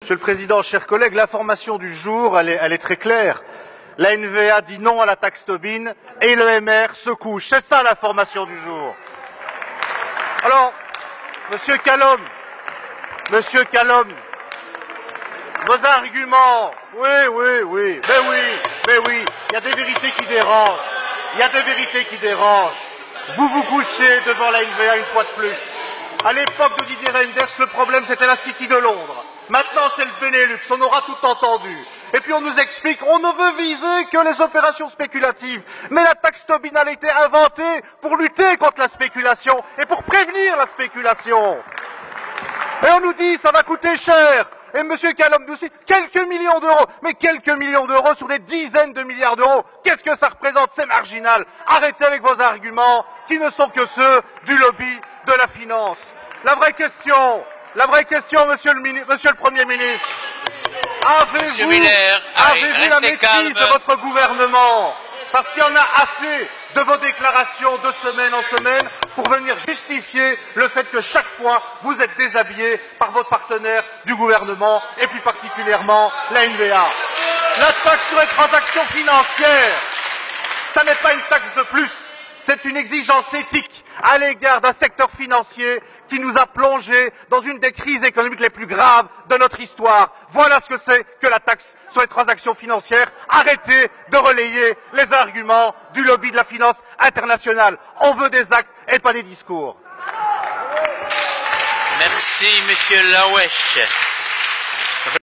Monsieur le Président, chers collègues, l'information du jour, elle est très claire. La NVA dit non à la taxe Tobin et le MR se couche. C'est ça l'information du jour. Alors, Monsieur Calom, vos arguments, oui, il y a des vérités qui dérangent. Vous vous couchez devant la NVA une fois de plus. À l'époque de Didier Reynders, le problème c'était la City de Londres. Maintenant c'est le Benelux, on aura tout entendu. Et puis on nous explique, on ne veut viser que les opérations spéculatives. Mais la taxe Tobin a été inventée pour lutter contre la spéculation et pour prévenir la spéculation. Et on nous dit, ça va coûter cher. Et M. Calom nous dit, quelques millions d'euros. Mais quelques millions d'euros sur des dizaines de milliards d'euros. Qu'est-ce que ça représente? C'est marginal. Arrêtez avec vos arguments qui ne sont que ceux du lobby de la finance. La vraie question, monsieur le Premier ministre, avez-vous la maîtrise de votre gouvernement? Parce qu'il y en a assez de vos déclarations de semaine en semaine pour venir justifier le fait que chaque fois vous êtes déshabillé par votre partenaire du gouvernement et plus particulièrement la NVA. La taxe sur les transactions financières, ça n'est pas une taxe de plus, c'est une exigence éthique à l'égard d'un secteur financier qui nous a plongés dans une des crises économiques les plus graves de notre histoire. Voilà ce que c'est que la taxe sur les transactions financières. Arrêtez de relayer les arguments du lobby de la finance internationale. On veut des actes et pas des discours. Merci, Monsieur Lawesh.